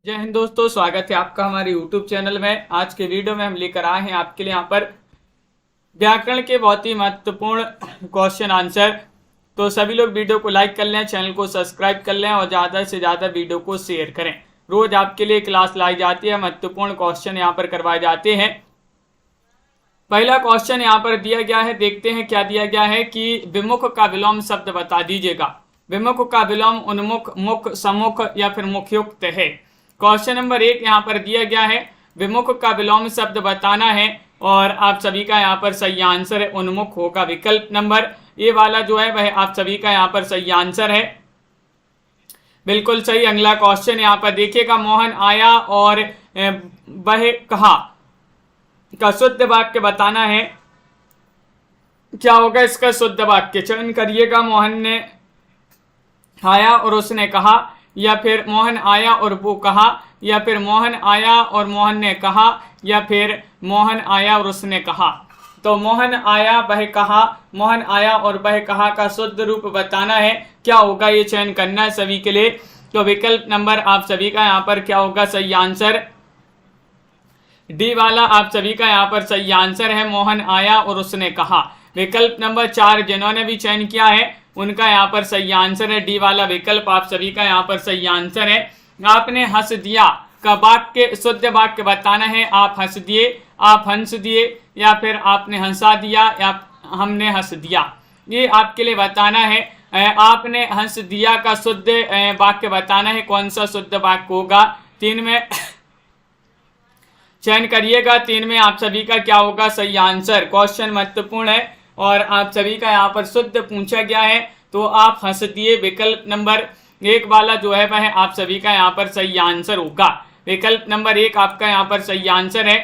जय हिंद दोस्तों, स्वागत है आपका हमारे YouTube चैनल में। आज के वीडियो में हम लेकर आए हैं आपके लिए यहाँ पर व्याकरण के बहुत ही महत्वपूर्ण क्वेश्चन आंसर। तो सभी लोग वीडियो को लाइक कर लें, चैनल को सब्सक्राइब कर लें और ज़्यादा से ज़्यादा वीडियो को शेयर करें। रोज आपके लिए क्लास लाई जाती है, महत्वपूर्ण क्वेश्चन यहाँ पर करवाए जाते हैं। पहला क्वेश्चन यहाँ पर दिया गया है, देखते हैं क्या दिया गया है कि विमुख का विलोम शब्द बता दीजिएगा। विमुख का विलोम उन्मुख, मुख, सम्मुख या फिर मुखयुक्त है। क्वेश्चन नंबर 1 यहाँ पर दिया गया है, विमुख का विलोम शब्द बताना है और आप सभी का यहाँ पर सही आंसर है उन्मुख होगा। विकल्प नंबर ए वाला जो है वह आप सभी का यहाँ पर सही आंसर है, बिल्कुल सही। अगला क्वेश्चन यहाँ पर देखिएगा, मोहन आया और वह कहा का शुद्ध वाक्य बताना है। क्या होगा इसका शुद्ध वाक्य? चयन करिएगा। मोहन ने आया और उसने कहा, या फिर मोहन आया और वो कहा, या फिर मोहन आया और मोहन ने कहा, या फिर मोहन आया और उसने कहा। तो मोहन आया वह कहा, मोहन आया और वह कहा का शुद्ध रूप बताना है। क्या होगा ये चयन करना है सभी के लिए। तो विकल्प नंबर आप सभी का यहाँ पर क्या होगा सही आंसर? डी वाला आप सभी का यहाँ पर सही आंसर है, मोहन आया और उसने कहा। विकल्प नंबर 4 जिन्होंने भी चयन किया है उनका यहाँ पर सही आंसर है, डी वाला विकल्प आप सभी का यहाँ पर सही आंसर है। आपने हंस दिया का वाक्य शुद्ध वाक्य बताना है। आप हंस दिए, आप हंस दिए, या फिर आपने हंसा दिया, या हमने हंस दिया। ये आपके लिए बताना है। आपने हंस दिया का शुद्ध वाक्य बताना है। कौन सा शुद्ध वाक्य होगा? 3 में चयन करिएगा। 3 में आप सभी का क्या होगा सही आंसर? क्वेश्चन महत्वपूर्ण है और आप सभी का यहाँ पर शुद्ध पूछा गया है, तो आप हंस दिए विकल्प नंबर 1 वाला जो है वह आप सभी का यहाँ पर सही आंसर होगा। विकल्प नंबर 1 आपका यहाँ पर सही आंसर है,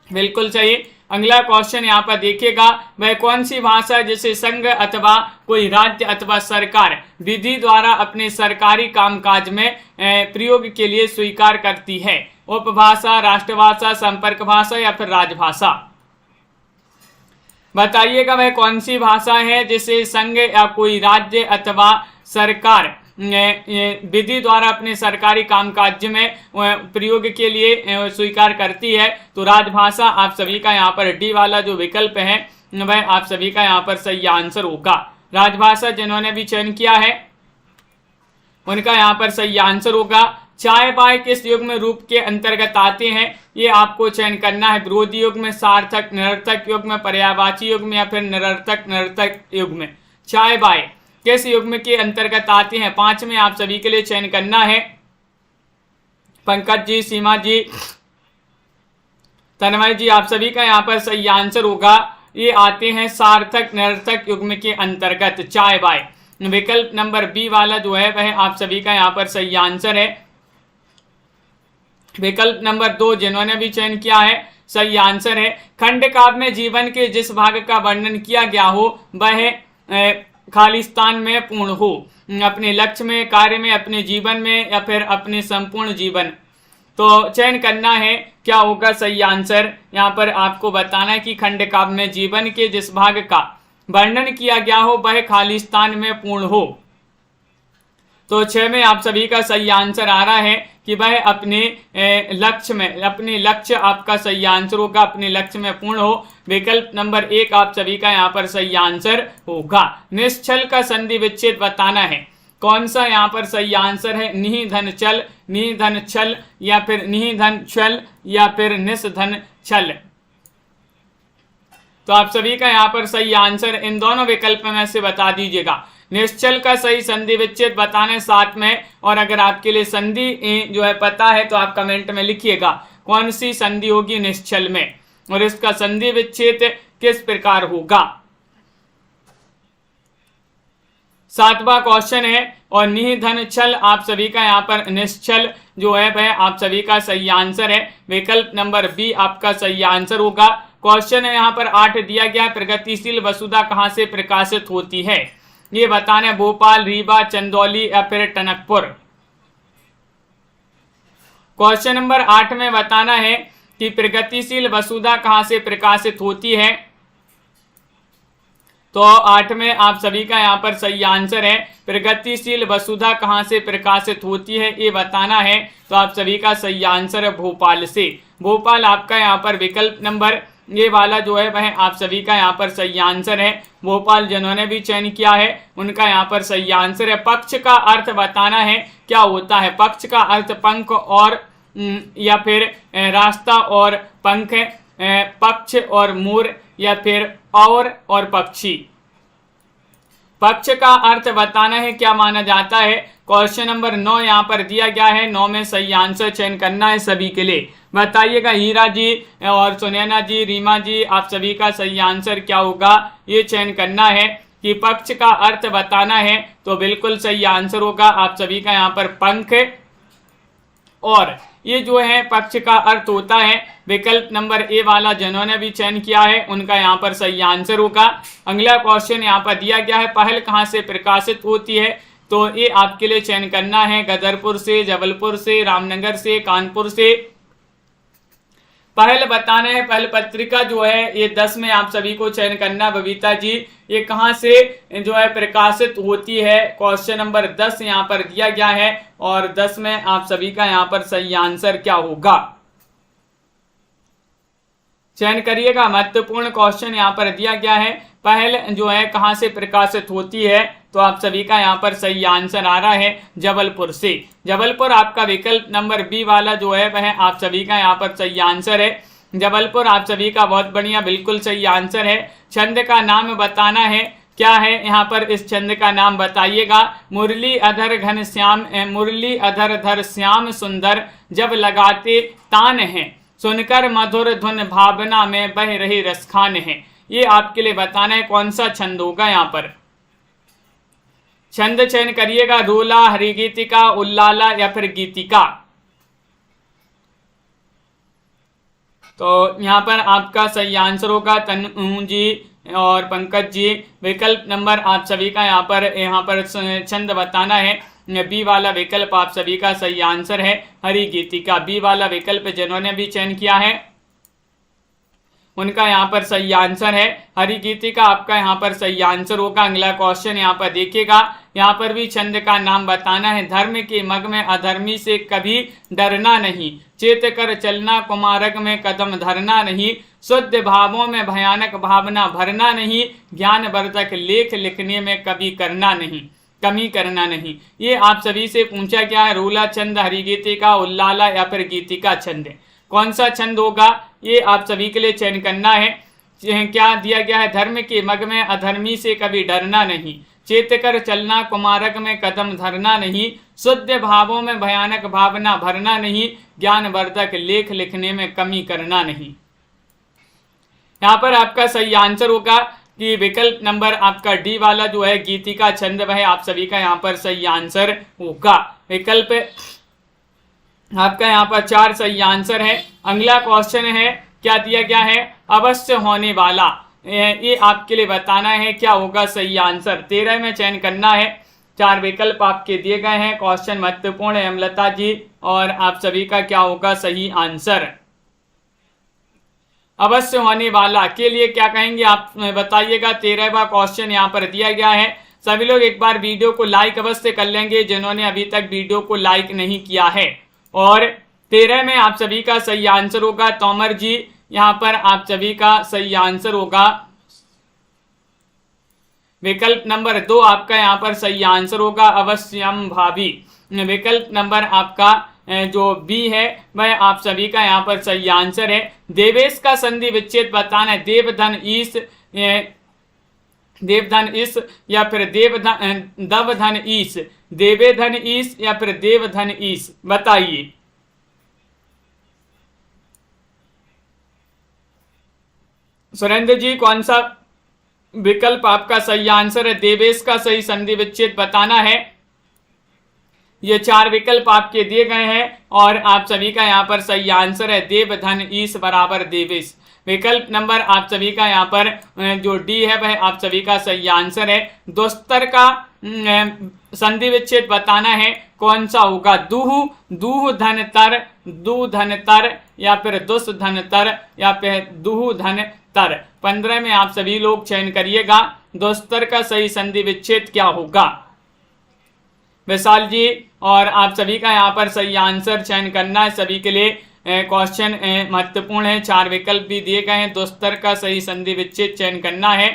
बिल्कुल सही। अगला क्वेश्चन यहाँ पर देखिएगा, वह कौन सी भाषा जिसे संघ अथवा कोई राज्य अथवा सरकार विधि द्वारा अपने सरकारी कामकाज में प्रयोग के लिए स्वीकार करती है? उपभाषा, राष्ट्रभाषा, संपर्क भाषा या फिर राजभाषा? बताइएगा वह कौन सी भाषा है जिसे संघ या कोई राज्य अथवा सरकार विधि द्वारा अपने सरकारी कामकाज में प्रयोग के लिए स्वीकार करती है? तो राजभाषा आप सभी का यहाँ पर डी वाला जो विकल्प है वह आप सभी का यहाँ पर सही आंसर होगा। राजभाषा जिन्होंने भी चयन किया है उनका यहाँ पर सही आंसर होगा। चाय बाय किस युग्म रूप के अंतर्गत आते हैं? ये आपको चयन करना है। विरोधी युग्म, सार्थक निरर्थक युग्म, पर्यायवाची युग्म या फिर निरर्थक निरर्थक युग्म। चाय बाय किस युग्म के अंतर्गत आते हैं? 5 में आप सभी के लिए चयन करना है। पंकज जी, सीमा जी, तन्मय जी, आप सभी का यहाँ पर सही आंसर होगा। ये आते हैं सार्थक निरर्थक युग्म के अंतर्गत, चाय बाय। विकल्प नंबर बी वाला जो है वह आप सभी का यहाँ पर सही आंसर है। विकल्प नंबर 2 जिन्होंने भी चयन किया है सही आंसर है। खंड काव्य में जीवन के जिस भाग का वर्णन किया गया हो वह खालिस्तान में पूर्ण हो। अपने लक्ष्य में, कार्य में, अपने जीवन में या फिर अपने संपूर्ण जीवन। तो चयन करना है क्या होगा सही आंसर। यहाँ पर आपको बताना है कि खंड काव्य में जीवन के जिस भाग का वर्णन किया गया हो वह खालिस्तान में पूर्ण हो। तो 6 में आप सभी का सही आंसर आ रहा है कि वह अपने लक्ष्य में, अपने लक्ष्य आपका सही आंसर होगा, अपने लक्ष्य में पूर्ण हो। विकल्प नंबर 1 आप सभी का यहाँ पर सही आंसर होगा। निश्चल का संधि विच्छेद बताना है। कौन सा यहाँ पर सही आंसर है? निहि धन चल, निहि धन छल या फिर निहि धन छल या फिर निस धन छल? तो आप सभी का यहाँ पर सही आंसर इन दोनों विकल्प में से बता दीजिएगा। निश्चल का सही संधि विच्छेद बताने 7 में, और अगर आपके लिए संधि जो है पता है तो आप कमेंट में लिखिएगा कौन सी संधि होगी निश्चल में और इसका संधि विच्छेद किस प्रकार होगा। 7वां क्वेश्चन है, और निहि धन छल आप सभी का यहाँ पर निश्चल जो है वह आप सभी का सही आंसर है। विकल्प नंबर बी आपका सही आंसर होगा। क्वेश्चन है यहाँ पर 8 दिया गया, प्रगतिशील वसुधा कहाँ से प्रकाशित होती है? ये बताना है भोपाल, रीवा, चंदौली या फिर टनकपुर। क्वेश्चन नंबर 8 में बताना है कि प्रगतिशील वसुधा कहाँ से प्रकाशित होती है। तो 8 में आप सभी का यहाँ पर सही आंसर है। प्रगतिशील वसुधा कहाँ से प्रकाशित होती है ये बताना है, तो आप सभी का सही आंसर है भोपाल से। भोपाल आपका यहाँ पर विकल्प नंबर ये वाला जो है वह आप सभी का यहाँ पर सही आंसर है। भोपाल जिन्होंने भी चयन किया है उनका यहाँ पर सही आंसर है। पक्ष का अर्थ बताना है क्या होता है। पक्ष का अर्थ पंख और या फिर रास्ता और पंख, पक्ष और मोर, या फिर और पक्षी। पक्ष का अर्थ बताना है क्या माना जाता है। क्वेश्चन नंबर 9 यहाँ पर दिया गया है। 9 में सही आंसर चयन करना है सभी के लिए। बताइएगा हीरा जी और सुनैना जी, रीमा जी, आप सभी का सही आंसर क्या होगा ये चयन करना है कि पक्ष का अर्थ बताना है। तो बिल्कुल सही आंसर होगा आप सभी का यहाँ पर पंख, और ये जो है पक्ष का अर्थ होता है विकल्प नंबर ए वाला जिन्होंने भी चयन किया है उनका यहाँ पर सही आंसर होगा। अगला क्वेश्चन यहाँ पर दिया गया है पहल कहाँ से प्रकाशित होती है, तो ये आपके लिए चयन करना है गदरपुर से, जबलपुर से, रामनगर से, कानपुर से। पहल बताना है। पहल पत्रिका जो है ये 10 में आप सभी को चयन करना। बबीता जी ये कहाँ से जो है प्रकाशित होती है, क्वेश्चन नंबर 10 यहाँ पर दिया गया है, और 10 में आप सभी का यहाँ पर सही आंसर क्या होगा चयन करिएगा। महत्वपूर्ण क्वेश्चन यहाँ पर दिया गया है पहल जो है कहाँ से प्रकाशित होती है, तो आप सभी का यहाँ पर सही आंसर आ रहा है जबलपुर से। जबलपुर आपका विकल्प नंबर बी वाला जो है वह आप सभी का यहाँ पर सही आंसर है। जबलपुर आप सभी का बहुत बढ़िया, बिल्कुल सही आंसर है। छंद का नाम बताना है क्या है यहाँ पर, इस छंद का नाम बताइएगा। मुरली अधर घन श्याम, मुरली अधर धर श्याम सुंदर, जब लगाते तान है, सुनकर मधुर धुन भावना में बह रही रसखान है। ये आपके लिए बताना है कौन सा छंद होगा यहाँ पर। छंद चयन करिएगा। रोला, हरिगीतिका, उल्लाला या फिर गीतिका। तो यहाँ पर आपका सही आंसर होगा तनु जी और पंकज जी। विकल्प नंबर आप सभी का यहाँ पर छंद बताना है। बी वाला विकल्प आप सभी का सही आंसर है हरि गीतिका। बी वाला विकल्प जिन्होंने भी चयन किया है उनका यहाँ पर सही आंसर है हरि गीतिका। आपका यहाँ पर सही आंसर होगा। अगला क्वेश्चन यहाँ पर देखिएगा। यहाँ पर भी छंद का नाम बताना है। धर्म के मग में अधर्मी से कभी डरना नहीं, चेत कर चलना कुमारक में कदम धरना नहीं, शुद्ध भावों में भयानक भावना भरना नहीं, ज्ञान वर्धक लेख लिखने में कभी कमी करना नहीं। ये आप सभी से पूछा गया है। रोला छंद, हरिगीतिका, उल्लाला या फिर गीतिका छंद, कौन सा छंद होगा ये आप सभी के लिए चयन करना है। क्या दिया गया है। धर्म के मग में अधर्मी से कभी डरना नहीं, चेत कर चलना कुमारक में कदम धरना नहीं, शुद्ध भावों में भयानक भावना भरना नहीं, ज्ञानवर्धक लेख लिखने में कमी करना नहीं। यहाँ पर आपका सही आंसर होगा कि विकल्प नंबर आपका डी वाला जो है गीतिका छंद वह आप सभी का यहाँ पर सही आंसर होगा। विकल्प आपका यहाँ पर 4 सही आंसर है। अगला क्वेश्चन है क्या दिया गया है। अवश्य होने वाला, ये आपके लिए बताना है क्या होगा सही आंसर। 13 में चयन करना है। 4 विकल्प आपके दिए गए हैं। क्वेश्चन महत्वपूर्ण है अमलता जी, और आप सभी का क्या होगा सही आंसर। अवश्य होने वाला के लिए क्या कहेंगे आप बताइएगा। 13वां क्वेश्चन यहाँ पर दिया गया है। सभी लोग एक बार वीडियो को लाइक अवश्य कर लेंगे जिन्होंने अभी तक वीडियो को लाइक नहीं किया है। और 13 में आप सभी का सही आंसर होगा तोमर जी। यहाँ पर आप सभी का सही आंसर होगा विकल्प नंबर 2 आपका यहाँ पर सही आंसर होगा अवश्यम भावी। विकल्प नंबर आपका जो बी है वह आप सभी का यहाँ पर सही आंसर है। देवेश का संधि विच्छेद बताना है। देवधन ईस या फिर दवधन ईस, देवेधन ईस या फिर देवधन ईस, बताइए। सुरेंद्र जी कौन सा विकल्प आपका सही आंसर है। देवेश का सही संधि विच्छेद बताना है। ये 4 विकल्प आपके दिए गए हैं और आप सभी का यहाँ पर सही आंसर है देवधन ईस बराबर देवेश। विकल्प नंबर आप सभी का यहाँ पर जो डी है वह आप सभी का सही आंसर है। दोस्तर का संधि विच्छेद बताना है कौन सा होगा। दूह धन तर, दू धन तर या फिर दुस धन तर या फिर दूह धन तर। 15 में आप सभी लोग चयन करिएगा। दोस्तर का सही संधि विच्छेद क्या होगा? विशाल जी, और आप सभी का यहाँ पर सही आंसर चयन करना है। सभी के लिए क्वेश्चन महत्वपूर्ण है। 4 विकल्प भी दिए गए हैं। दोस्तर का सही संधि विच्छेद चयन करना है।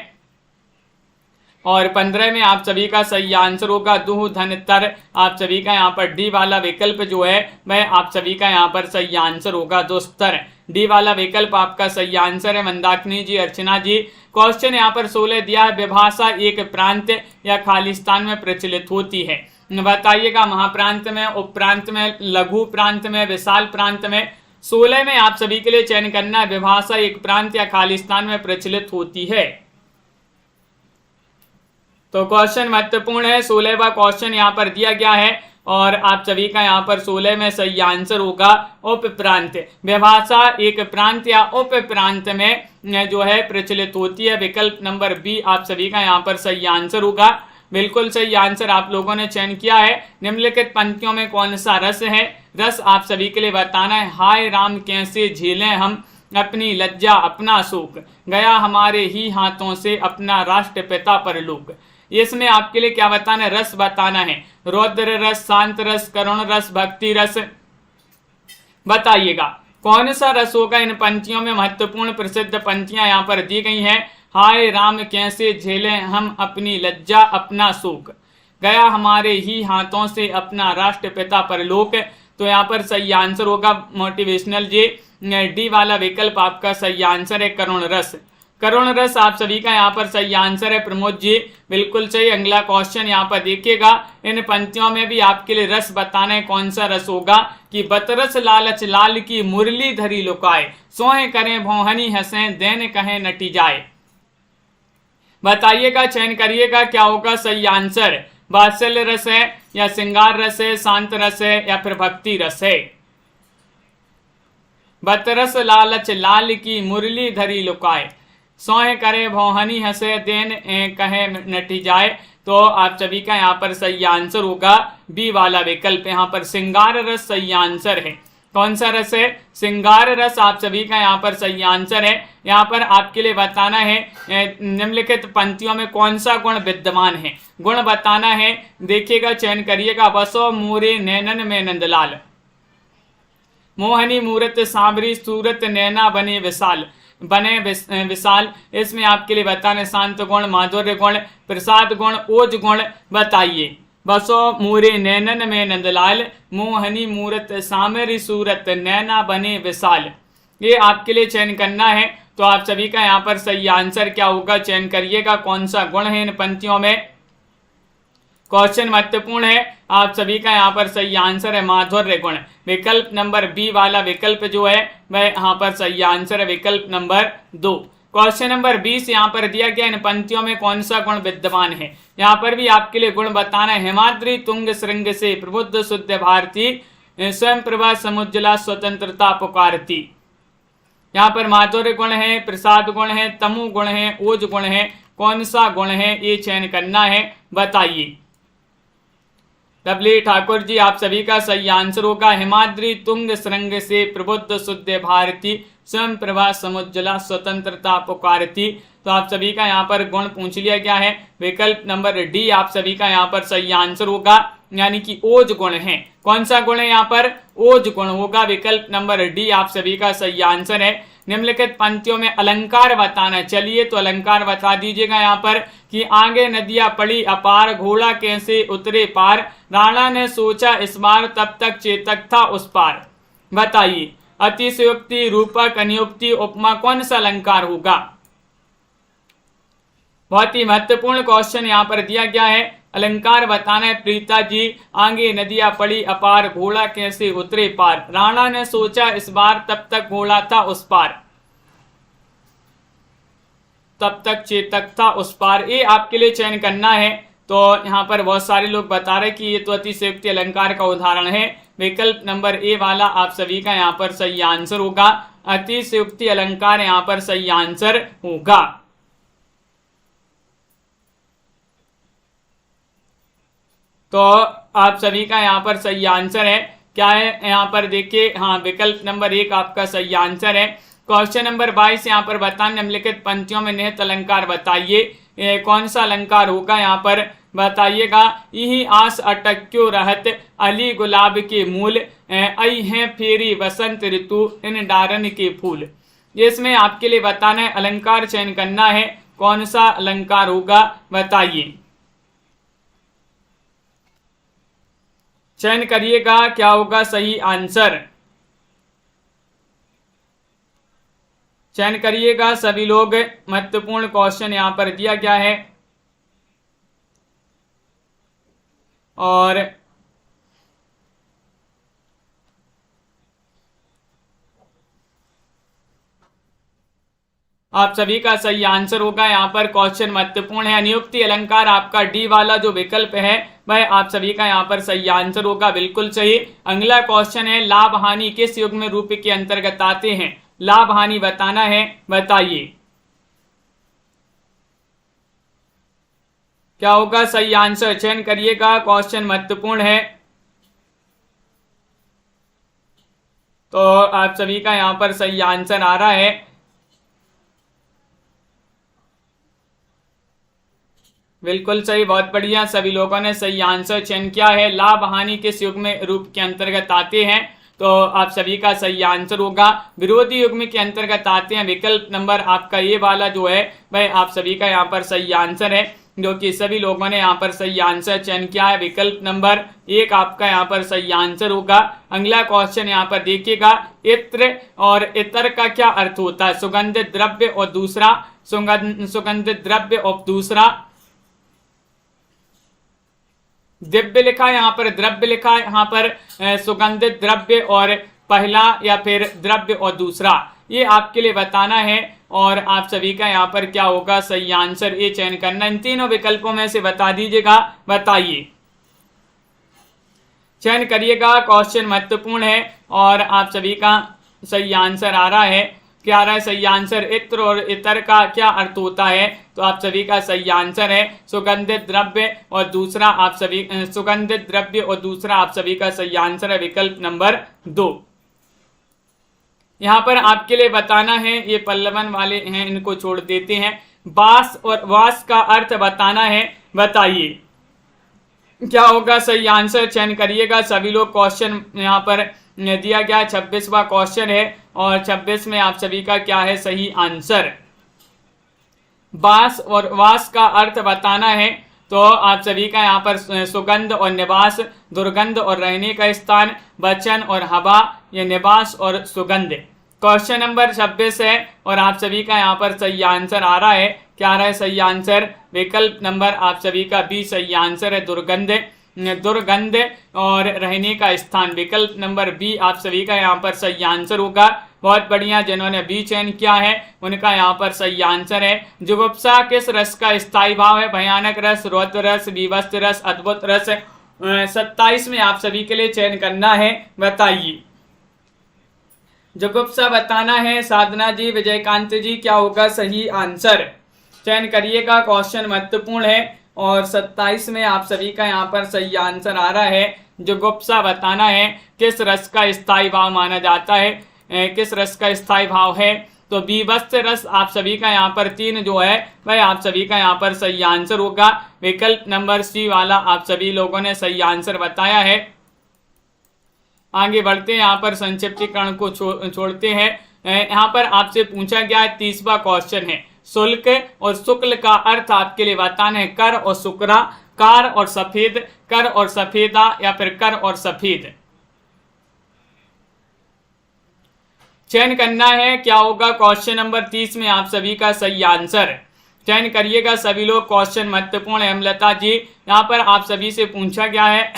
और 15 में आप सभी का सही आंसर होगा दुह धन तर। आप सभी का यहाँ पर डी वाला विकल्प जो है वह आप सभी का यहाँ पर सही आंसर होगा दोस्तर। डी वाला विकल्प आपका सही आंसर है। मंदाकिनी जी, अर्चना जी, क्वेश्चन यहाँ पर 16 दिया है। विभाषा एक प्रांत या खालिस्तान में प्रचलित होती है। बताइएगा महाप्रांत में, उपप्रांत में, लघु प्रांत में, विशाल प्रांत में। 16 में आप सभी के लिए चयन करना है। विभाषा एक प्रांत या खालिस्तान में प्रचलित होती है। तो क्वेश्चन महत्वपूर्ण है। 16वां क्वेश्चन यहाँ पर दिया गया है और आप सभी का यहाँ पर 16 में सही आंसर होगा उप प्रांत। विभाषा एक प्रांत या उप प्रांत में जो है प्रचलित होती है। विकल्प नंबर बी आप सभी का यहाँ पर सही आंसर होगा। बिल्कुल सही आंसर आप लोगों ने चयन किया है। निम्नलिखित पंक्तियों में कौन सा रस है? रस आप सभी के लिए बताना है। हाय राम कैसे झेलें हम अपनी लज्जा अपना शोक, गया हमारे ही हाथों से अपना राष्ट्रपिता परलोक। इसमें आपके लिए क्या बताना है? रस बताना है। रौद्र रस, शांत रस, करुण रस, भक्ति रस। बताइएगा कौन सा रस होगा? इन पंक्तियों में महत्वपूर्ण प्रसिद्ध पंक्तियां यहाँ पर दी गई हैं। हाय राम कैसे झेलें हम अपनी लज्जा अपना शोक, गया हमारे ही हाथों से अपना राष्ट्रपिता परलोक। तो यहाँ पर सही आंसर होगा मोटिवेशनल जी, डी वाला विकल्प आपका सही आंसर है, करुण रस। करुण रस आप सभी का यहाँ पर सही आंसर है। प्रमोद जी, बिल्कुल सही। अगला क्वेश्चन यहाँ पर देखिएगा। इन पंक्तियों में भी आपके लिए रस बताना है। कौन सा रस होगा? कि बतरस लालच लाल की मुरली धरी लुकाए, सोहे करें भौहनी हंसें देन कहें नटी जाए। बताइएगा, चयन करिएगा, क्या होगा सही आंसर? वात्सल्य रस है या श्रृंगार रस है, शांत रस है या फिर भक्ति रस है? बतरस लालच लाल की मुरली धरी लुकाए, सोहे करे भौहनी हंसे देन कहे नटी जाए। तो आप सभी का यहाँ पर सही आंसर होगा बी वाला विकल्प। यहाँ पर श्रृंगार रस सही आंसर है। कौन सा रस है? श्रृंगार रस आप सभी का यहाँ पर सही आंसर है। यहाँ पर आपके लिए बताना है निम्नलिखित पंक्तियों में कौन सा गुण विद्यमान है। गुण बताना है, देखिएगा, चयन करिएगा। बसो मोरे नैनन में नंदलाल, मोहनी मूरत सांवरी सूरत नैना बने विशाल, बने विशाल। इसमें आपके लिए बताने शांत गुण, माधुर्य गुण, प्रसाद गुण, ओज गुण। बताइए। बसो मोरे नैनन में नंदलाल, मोहनी मूरत सामरी सूरत नैना बने विशाल। ये आपके लिए चयन करना है। तो आप सभी का यहाँ पर सही आंसर क्या होगा? चयन करिएगा कौन सा गुण है इन पंक्तियों में। क्वेश्चन महत्वपूर्ण है। आप सभी का यहाँ पर सही आंसर है माधुर्य गुण। विकल्प नंबर बी वाला विकल्प जो है वह यहाँ पर सही आंसर है, विकल्प नंबर 2। क्वेश्चन नंबर 20 यहाँ पर दिया गया। इन पंक्तियों में कौन सा गुण विद्यमान है? यहाँ पर भी आपके लिए गुण बताना है। हिमाद्री तुंग श्रृंग से प्रबुद्ध शुद्ध भारती, स्वयं प्रभा समुज्जला स्वतंत्रता पुकारती। यहाँ पर माधुर्य गुण है, प्रसाद गुण है, तमु गुण है, ओज गुण है। कौन सा गुण है ये चयन करना है। बताइए। डब्ल्यू ठाकुर जी, आप सभी का सही आंसर होगा हिमाद्री तुंग श्रृंग से प्रबुद्ध शुद्ध भारती, स्वयं प्रभा समुज्जला स्वतंत्रता पुकारती। तो आप सभी का यहाँ पर गुण पूछ लिया गया है। विकल्प नंबर डी आप सभी का यहाँ पर सही आंसर होगा, यानी कि ओज गुण है। कौन सा गुण है यहाँ पर? ओज गुण होगा। विकल्प नंबर डी आप सभी का सही आंसर है। निम्नलिखित पंक्तियों में अलंकार बताना है। चलिए तो अलंकार बता दीजिएगा यहाँ पर कि आगे नदियां पड़ी अपार, घोड़ा कैसे उतरे पार, राणा ने सोचा इस बार तब तक चेतक था उस पार। बताइए। अतिशयोक्ति, रूपक, अनियुक्ति, उपमा, कौन सा अलंकार होगा? बहुत ही महत्वपूर्ण क्वेश्चन यहाँ पर दिया गया है। अलंकार बताना है। प्रीता जी, आगे नदियां पड़ी अपार, घोड़ा कैसे उतरे पार, राणा ने सोचा इस बार तब तक घोड़ा था उस पार, तब तक चेतक था उस पार। ये आपके लिए चयन करना है। तो यहाँ पर बहुत सारे लोग बता रहे कि ये तो अतिशयोक्ति अलंकार का उदाहरण है। विकल्प नंबर ए वाला आप सभी का यहाँ पर सही आंसर होगा। अतिशयोक्ति अलंकार यहाँ पर सही आंसर होगा। तो आप सभी का यहाँ पर सही आंसर है। क्या है यहाँ पर देखिए? हाँ, विकल्प नंबर 1 आपका सही आंसर है। क्वेश्चन नंबर 22 यहाँ पर बताएं निम्नलिखित पंक्तियों में निहित अलंकार बताइए। कौन सा अलंकार होगा यहाँ पर बताइएगा। यही आस अटक्यो रहत अली गुलाब के मूल, आई है फेरी बसंत ऋतु इन डारन के फूल। ये इसमें आपके लिए बताना है, अलंकार चयन करना है, कौन सा अलंकार होगा बताइए। चयन करिएगा, क्या होगा सही आंसर, चयन करिएगा सभी लोग। महत्वपूर्ण क्वेश्चन यहां पर दिया गया है और आप सभी का सही आंसर होगा। यहाँ पर क्वेश्चन महत्वपूर्ण है। नियुक्ति अलंकार आपका डी वाला जो विकल्प है वह आप सभी का यहाँ पर सही आंसर होगा, बिल्कुल सही। अगला क्वेश्चन है, लाभ हानि किस युग्म रूप के अंतर्गत आते हैं? लाभ हानि बताना है, बताइए क्या होगा सही आंसर। चयन करिएगा, क्वेश्चन महत्वपूर्ण है। तो आप सभी का यहाँ पर सही आंसर आ रहा है, बिल्कुल सही, बहुत बढ़िया, सभी लोगों ने सही आंसर चयन किया है। लाभ हानि किस युग्म रूप के अंतर्गत आते हैं? तो आप सभी का सही आंसर होगा विरोधी युग्म के अंतर्गत आते हैं। विकल्प नंबर आपका ये वाला जो है वह आप सभी का यहाँ पर सही आंसर है, जो कि सभी लोगों ने यहाँ पर सही आंसर चयन किया है। विकल्प नंबर 1 आपका यहाँ पर सही आंसर होगा। अगला क्वेश्चन यहाँ पर देखिएगा, इत्र और इतर का क्या अर्थ होता है? सुगंधित द्रव्य और दूसरा सुगंधित द्रव्य और दूसरा दिव्य लिखा है, यहाँ पर द्रव्य लिखा है, यहाँ पर सुगंधित द्रव्य और पहला या फिर द्रव्य और दूसरा, ये आपके लिए बताना है और आप सभी का यहाँ पर क्या होगा सही आंसर, ये चयन करना। इन तीनों विकल्पों में से बता दीजिएगा, बताइए, चयन करिएगा। क्वेश्चन महत्वपूर्ण है और आप सभी का सही आंसर आ रहा है। क्या आ रहा है सही आंसर? इत्र और इतर का क्या अर्थ होता है? तो आप सभी का सही आंसर है सुगंधित द्रव्य और दूसरा आप सभी सुगंधित द्रव्य और दूसरा आप सभी का सही आंसर है विकल्प नंबर 2। यहाँ पर आपके लिए बताना है, ये पल्लवन वाले हैं, इनको छोड़ देते हैं। बास और वास का अर्थ बताना है, बताइए क्या होगा सही आंसर। चयन करिएगा सभी लोग। क्वेश्चन यहाँ पर दिया गया 26वां क्वेश्चन है और 26 में आप सभी का क्या है सही आंसर। बास और वास का अर्थ बताना है, तो आप सभी का यहाँ पर सुगंध और निवास, दुर्गंध और रहने का स्थान, वचन और हवा, या निवास और सुगंध। क्वेश्चन नंबर 26 है और आप सभी का यहाँ पर सही आंसर आ रहा है। क्या आ रहा है सही आंसर? विकल्प नंबर आप सभी का बी सही आंसर है, दुर्गंध, दुर्गंध और रहने का स्थान। विकल्प नंबर बी आप सभी का यहाँ पर सही आंसर होगा। बहुत बढ़िया, जिन्होंने बी चयन किया है उनका यहाँ पर सही आंसर है। जुगुप्सा किस रस का स्थायी भाव है? भयानक रस, रौद्र रस, विवस्त रस, अद्भुत रस। 27 में आप सभी के लिए चयन करना है, बताइए। जुगुप्सा बताना है। साधना जी, विजयकांत जी, क्या होगा सही आंसर? चयन करिएगा, क्वेश्चन महत्वपूर्ण है और 27 में आप सभी का यहाँ पर सही आंसर आ रहा है। जुगुप्सा बताना है किस रस का स्थायी भाव माना जाता है, किस रस का स्थायी भाव है? तो विवस्त रस आप सभी का यहाँ पर 3 जो है वह आप सभी का यहाँ पर सही आंसर होगा। विकल्प नंबर सी वाला आप सभी लोगों ने सही आंसर बताया है। आगे बढ़ते हैं, यहाँ पर संक्षिप्तीकरण को छोड़ते हैं। यहाँ पर आपसे पूछा गया है 30वां क्वेश्चन है, शुल्क और शुक्ल का अर्थ आपके लिए बताना है। कर और शुक्रा, कार और सफेद, कर और सफेदा, या फिर कर और सफेद। चयन करना है, क्या होगा क्वेश्चन नंबर 30 में आप सभी का सही आंसर। चयन करिएगा सभी लोग। क्वेश्चन महत्वपूर्ण है। हेमलता जी, यहाँ पर आप सभी से पूछा गया है,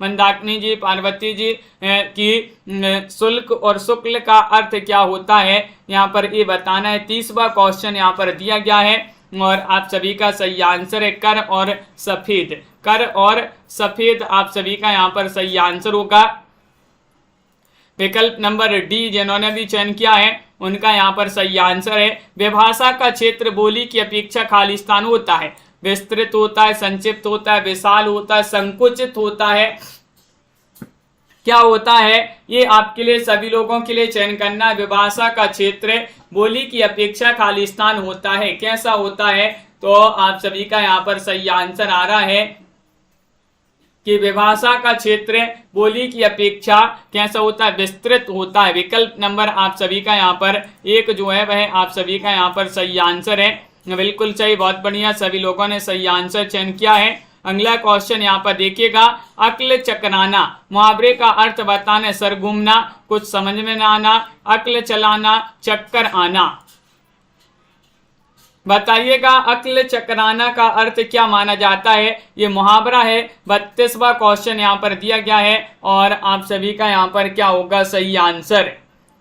मंदाकिनी जी, पार्वती जी, कि शुल्क और शुक्ल का अर्थ क्या होता है, यहाँ पर ये बताना है। 30वां क्वेश्चन यहाँ पर दिया गया है और आप सभी का सही आंसर है कर और सफेद। कर और सफेद आप सभी का यहाँ पर सही आंसर होगा। विकल्प नंबर डी जिन्होंने भी चयन किया है उनका यहाँ पर सही आंसर है। विभाषा का क्षेत्र बोली की अपेक्षा खालिस्तान होता है, विस्तृत होता है, संक्षिप्त होता है, विशाल होता है, संकुचित होता है, क्या होता है? ये आपके लिए सभी लोगों के लिए चयन करना है। विभाषा का क्षेत्र बोली की अपेक्षा खालिस्तान होता है, कैसा होता है? तो आप सभी का यहाँ पर सही आंसर आ रहा है कि विभाषा का क्षेत्र बोली की अपेक्षा कैसा होता है, विस्तृत होता है। विकल्प नंबर आप सभी का यहाँ पर एक जो है वह आप सभी का यहाँ पर सही आंसर है। बिल्कुल सही, बहुत बढ़िया, सभी लोगों ने सही आंसर चयन किया है। अगला क्वेश्चन यहाँ पर देखिएगा, अक्ल चकराना मुहावरे का अर्थ बताने, सर घूमना, कुछ समझ में ना आना, अक्ल चलाना, चक्कर आना। बताइएगा अक्ल चकराना का अर्थ क्या माना जाता है। ये मुहावरा है। 32वां क्वेश्चन यहाँ पर दिया गया है और आप सभी का यहाँ पर क्या होगा सही आंसर,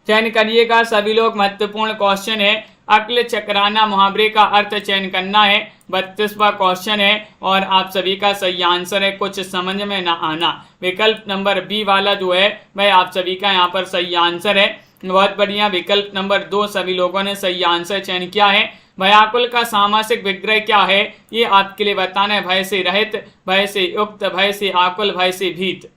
चयन करिएगा सभी लोग। महत्वपूर्ण क्वेश्चन है, अक्ल चकराना मुहावरे का अर्थ चयन करना है। 32वां क्वेश्चन है और आप सभी का सही आंसर है, कुछ समझ में ना आना। विकल्प नंबर बी वाला जो है वह आप सभी का यहाँ पर सही आंसर है। बहुत बढ़िया, विकल्प नंबर 2 सभी लोगों ने सही आंसर चयन किया है। भयाकुल का सामासिक विग्रह क्या है, ये आपके लिए बताना है। भय से रहित, भय से युक्त, भय से आकुल, भय से भीत।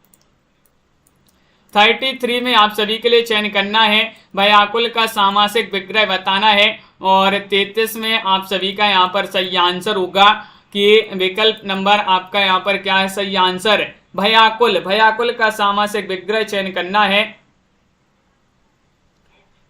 33 में आप सभी के लिए चयन करना है, भयाकुल का सामासिक विग्रह बताना है। और 33 में आप सभी का यहाँ पर सही आंसर होगा कि विकल्प नंबर आपका यहाँ पर क्या है सही आंसर, भयाकुल। भयाकुल का सामासिक विग्रह चयन करना है।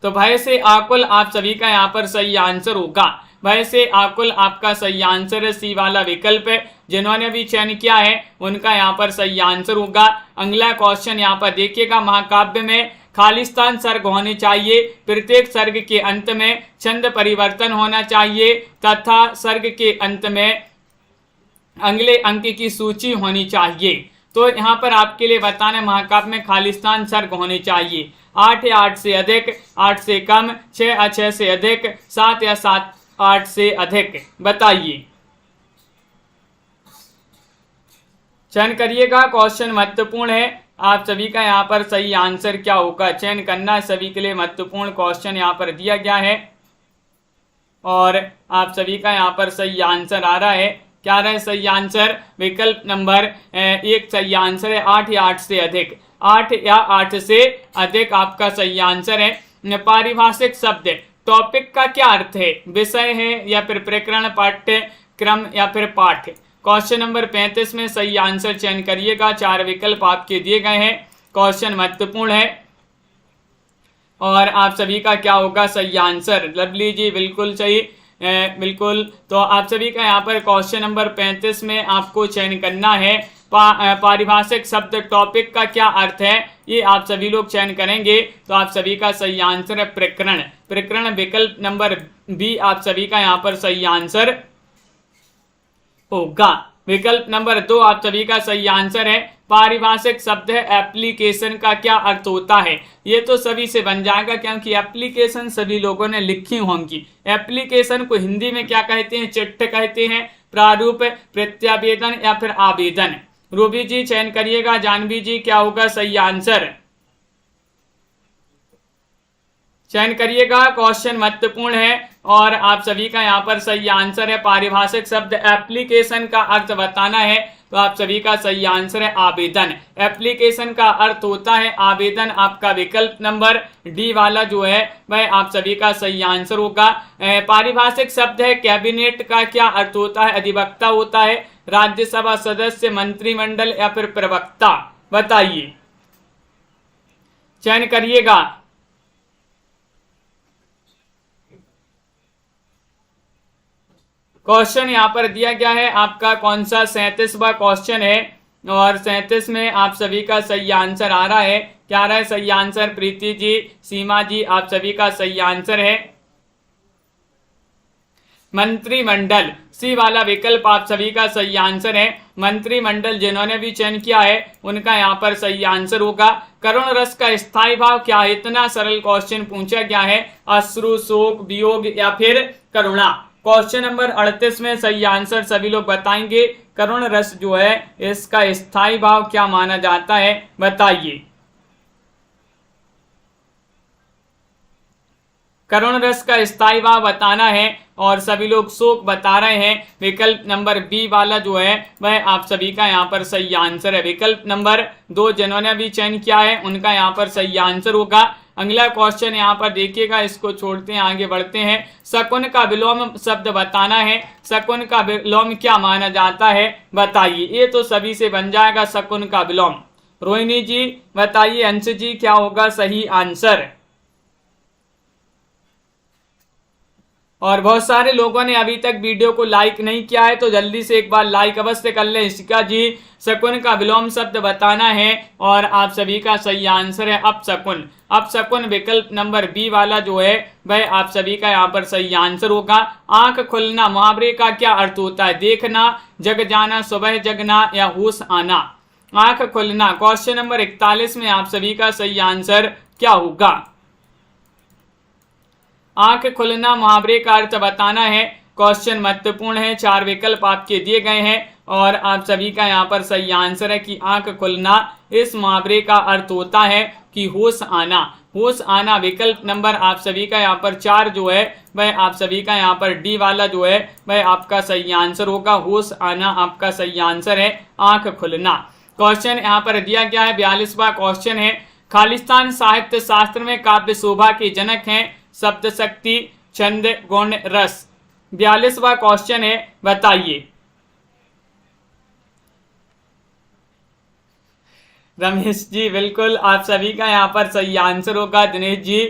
तो भय से आकुल आप सभी का यहाँ पर सही आंसर होगा। भय से आकुल आपका सही आंसर है, सी वाला विकल्प है। जिन्होंने भी चयन किया है उनका यहाँ पर सही आंसर होगा। अगला क्वेश्चन यहाँ पर देखिएगा, महाकाव्य में खालिस्तान सर्ग होने चाहिए, प्रत्येक सर्ग के अंत में छंद परिवर्तन होना चाहिए तथा सर्ग के अंत में अगले अंक की सूची होनी चाहिए। तो यहाँ पर आपके लिए बताना है, महाकाव्य में खालिस्तान सर्ग होने चाहिए। 8 या 8 से अधिक, 8 से कम, 6 या 6 से अधिक, 7 या 8 से अधिक। बताइए, चयन करिएगा। क्वेश्चन महत्वपूर्ण है, आप सभी का यहाँ पर सही आंसर क्या होगा चयन करना है। सभी के लिए महत्वपूर्ण क्वेश्चन यहाँ पर दिया गया है और आप सभी का यहाँ पर सही आंसर आ रहा है। क्या रहा है सही आंसर, विकल्प नंबर 1 सही आंसर है, 8 या 8 से अधिक। 8 या 8 से अधिक आपका सही आंसर है। पारिभाषिक शब्द टॉपिक का क्या अर्थ है, विषय है या फिर प्रकरण, पाठ्यक्रम या फिर पाठ। क्वेश्चन नंबर 35 में सही आंसर चयन करिएगा। 4 विकल्प आपके दिए गए हैं। क्वेश्चन महत्वपूर्ण है और आप सभी का क्या होगा सही आंसर। लवली जी बिल्कुल सही, बिल्कुल। तो आप सभी का यहाँ पर क्वेश्चन नंबर 35 में आपको चयन करना है, पारिभाषिक शब्द टॉपिक का क्या अर्थ है, ये आप सभी लोग चयन करेंगे। तो आप सभी का सही आंसर है प्रकरण। प्रकरण विकल्प नंबर बी आप सभी का यहाँ पर सही आंसर होगा। विकल्प नंबर 2 आप सभी का सही आंसर है। पारिभाषिक शब्द है एप्लीकेशन का क्या अर्थ होता है, ये तो सभी से बन जाएगा क्योंकि एप्लीकेशन सभी लोगों ने लिखी होंगी। एप्लीकेशन को हिंदी में क्या कहते हैं, चिट्ठी कहते हैं, प्रारूप, प्रत्यावेदन या फिर आवेदन। रूबी जी चयन करिएगा। जानवी जी क्या होगा सही आंसर, चयन करिएगा। क्वेश्चन महत्वपूर्ण है और आप सभी का यहाँ पर सही आंसर है, पारिभाषिक शब्द एप्लीकेशन का अर्थ बताना है। तो आप सभी का सही आंसर है आवेदन। एप्लीकेशन का अर्थ होता है आवेदन। आपका विकल्प नंबर डी वाला जो है वह आप सभी का सही आंसर होगा। पारिभाषिक शब्द है कैबिनेट का क्या अर्थ होता है, अधिवक्ता होता है, राज्यसभा सदस्य, मंत्रिमंडल या फिर प्रवक्ता। बताइए, चयन करिएगा। क्वेश्चन यहाँ पर दिया गया है आपका कौन सा 37वां क्वेश्चन है और 37 में आप सभी का सही आंसर आ रहा है। क्या रहा है सही आंसर, प्रीति जी, सीमा जी आप सभी का सही आंसर है मंत्रिमंडल। सी वाला विकल्प आप सभी का सही आंसर है मंत्रिमंडल। जिन्होंने भी चयन किया है उनका यहाँ पर सही आंसर होगा। करुण रस का स्थायी भाव क्या है, इतना सरल क्वेश्चन पूछा गया है। अश्रु, शोक, वियोग या फिर करुणा। क्वेश्चन नंबर 38 में सही आंसर सभी लोग बताएंगे। करुण रस जो है इसका स्थायी भाव क्या माना जाता है, बताइए। करुण रस का स्थायी भाव बताना है और सभी लोग शोक बता रहे हैं। विकल्प नंबर बी वाला जो है वह आप सभी का यहाँ पर सही आंसर है। विकल्प नंबर 2 जिन्होंने भी चयन किया है उनका यहाँ पर सही आंसर होगा। अगला क्वेश्चन यहाँ पर देखिएगा, इसको छोड़ते हैं आगे बढ़ते हैं। शकुन का विलोम शब्द बताना है। शकुन का विलोम क्या माना जाता है बताइए। ये तो सभी से बन जाएगा शकुन का विलोम। रोहिणी जी बताइए, अंश जी क्या होगा सही आंसर। और बहुत सारे लोगों ने अभी तक वीडियो को लाइक नहीं किया है, तो जल्दी से एक बार लाइक अवश्य कर लें। इशिका जी शकुन का विलोम शब्द बताना है और आप सभी का सही आंसर है अपशकुन। अपशकुन विकल्प नंबर बी वाला जो है वह आप सभी का यहाँ पर सही आंसर होगा। आंख खुलना मुहावरे का क्या अर्थ होता है। देखना, जग जाना, सुबह जगना या होश आना। आंख खुलना क्वेश्चन नंबर 41 में आप सभी का सही आंसर क्या होगा। आंख खुलना मुहावरे का अर्थ बताना है। क्वेश्चन महत्वपूर्ण है, 4 विकल्प आपके दिए गए हैं और आप सभी का यहाँ पर सही आंसर है कि आंख खुलना इस मुहावरे का अर्थ होता है कि होश आना। होश आना विकल्प नंबर आप सभी का यहाँ पर 4 जो है वह आप सभी का यहाँ पर डी वाला जो है वह आपका सही आंसर होगा। होश आना आपका सही आंसर है, आंख खुलना। क्वेश्चन यहाँ पर दिया गया है 42वां क्वेश्चन है। खालिस्तान साहित्य शास्त्र में काव्य शोभा के जनक हैं शब्द शक्ति, छंद, गुण, रस। 42वां क्वेश्चन है, बताइए। रमेश जी बिल्कुल आप सभी का यहाँ पर सही आंसर होगा। दिनेश जी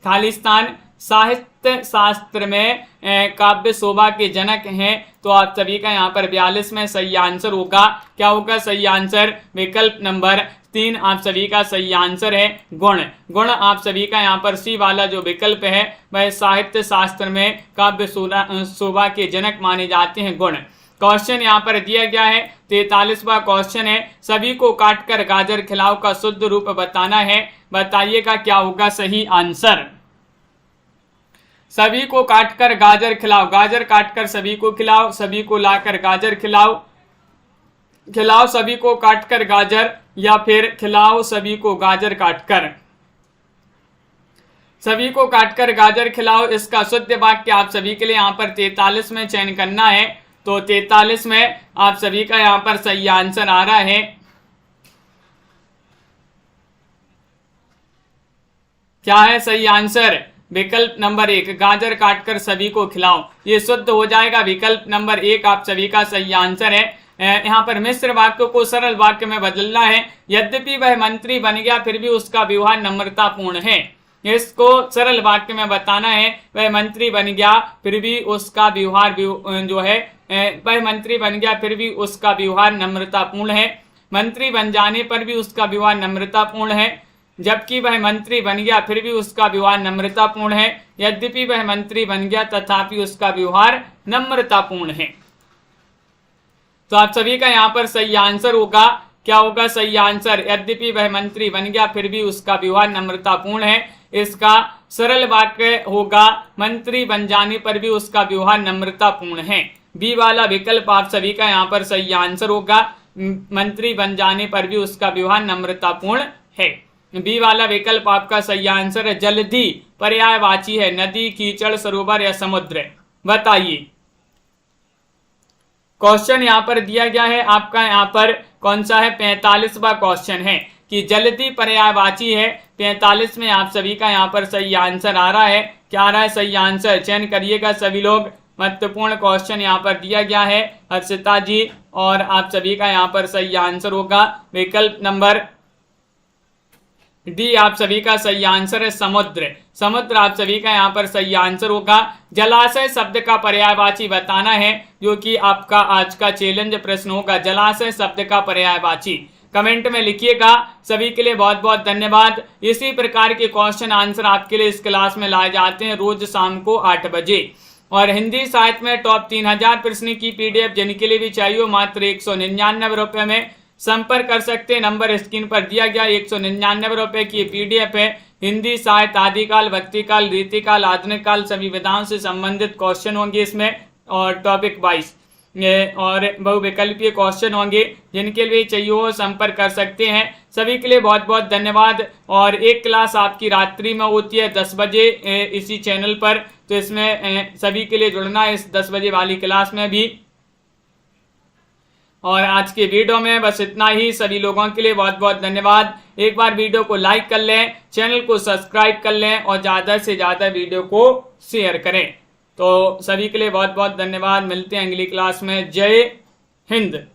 खालिस्तान साहित्य शास्त्र में काव्य शोभा के जनक हैं, तो आप सभी का यहाँ पर 42 में सही आंसर होगा। क्या होगा सही आंसर। विकल्प नंबर 3 आप सभी का सही आंसर है गुण। गुण आप सभी का यहाँ पर सी वाला जो विकल्प है वह साहित्य शास्त्र में काव्य शोभा के जनक माने जाते हैं गुण। क्वेश्चन यहाँ पर दिया गया है 43वां क्वेश्चन है। सभी को काटकर गाजर खिलाओ का शुद्ध रूप बताना है। बताइएगा क्या होगा सही आंसर। सभी को काटकर गाजर खिलाओ, गाजर काटकर सभी को खिलाओ, सभी को लाकर गाजर खिलाओ, खिलाओ सभी को काटकर गाजर, या फिर खिलाओ सभी को गाजर काटकर। सभी को काटकर गाजर खिलाओ इसका शुद्ध वाक्य आप सभी के लिए यहाँ पर 43 में चयन करना है। तो 43 में आप सभी का यहाँ पर सही आंसर आ रहा है। क्या है सही आंसर। विकल्प नंबर 1 गाजर काटकर सभी को खिलाओ, ये शुद्ध हो जाएगा। विकल्प नंबर 1 आप सभी का सही आंसर है। यहाँ पर मिश्र वाक्य को सरल वाक्य में बदलना है। यद्यपि वह मंत्री बन गया फिर भी उसका व्यवहार नम्रतापूर्ण है। इसको सरल वाक्य में बताना है। वह मंत्री बन गया फिर भी उसका व्यवहार जो है वह मंत्री बन गया फिर भी उसका व्यवहार नम्रतापूर्ण है। मंत्री बन जाने पर भी उसका व्यवहार नम्रतापूर्ण है, जबकि वह मंत्री बन गया फिर भी उसका व्यवहार नम्रतापूर्ण है। यद्यपि वह मंत्री बन गया तथापि उसका व्यवहार नम्रतापूर्ण है। तो आप सभी का यहाँ पर सही आंसर होगा। क्या होगा सही आंसर। यद्यपि वह मंत्री बन गया फिर भी उसका व्यवहार नम्रतापूर्ण है। इसका सरल वाक्य होगा मंत्री बन जाने पर भी उसका व्यवहार नम्रतापूर्ण है। बी वाला विकल्प आप सभी का यहाँ पर सही आंसर होगा। मंत्री बन जाने पर भी उसका व्यवहार नम्रतापूर्ण है। बी वाला विकल्प आपका सही आंसर है। जल्दी पर्यायवाची है, नदी, कीचड़, सरोवर या समुद्र। बताइए। क्वेश्चन यहाँ पर दिया गया है आपका यहाँ पर कौन सा है 45वां क्वेश्चन है कि जल्दी पर्यायवाची है। 45 में आप सभी का यहाँ पर सही आंसर आ रहा है। क्या आ रहा है सही आंसर, चयन करिएगा सभी लोग। महत्वपूर्ण क्वेश्चन यहाँ पर दिया गया है हर्षिता जी, और आप सभी का यहाँ पर सही आंसर होगा विकल्प नंबर डी आप सभी का सही आंसर है समुद्र। समुद्र आप सभी का यहाँ पर सही आंसर होगा। जलाशय शब्द का पर्यायवाची बताना है, जो कि आपका आज का चैलेंज प्रश्न होगा। जलाशय शब्द का पर्यायवाची कमेंट में लिखिएगा। सभी के लिए बहुत बहुत धन्यवाद। इसी प्रकार के क्वेश्चन आंसर आपके लिए इस क्लास में लाए जाते हैं रोज शाम को 8 बजे। और हिंदी साहित्य में टॉप 3000 प्रश्न की पीडीएफ जिनके लिए भी चाहिए मात्र 199 रुपये में संपर्क कर सकते हैं। नंबर स्क्रीन पर दिया गया। 199 रुपये की पीडीएफ है। हिंदी साहित्य आदिकाल, भक्तिकाल, रीतिकाल, आधुनिक काल सभी विधाओं से संबंधित क्वेश्चन होंगे इसमें, और टॉपिक वाइज और बहुविकल्पीय क्वेश्चन होंगे। जिनके लिए चाहिए हो संपर्क कर सकते हैं। सभी के लिए बहुत बहुत धन्यवाद। और एक क्लास आपकी रात्रि में होती है 10 बजे इसी चैनल पर, तो इसमें सभी के लिए जुड़ना है इस 10 बजे वाली क्लास में भी। और आज के वीडियो में बस इतना ही। सभी लोगों के लिए बहुत बहुत धन्यवाद। एक बार वीडियो को लाइक कर लें, चैनल को सब्सक्राइब कर लें और ज़्यादा से ज़्यादा वीडियो को शेयर करें। तो सभी के लिए बहुत बहुत धन्यवाद। मिलते हैं अगली क्लास में। जय हिंद।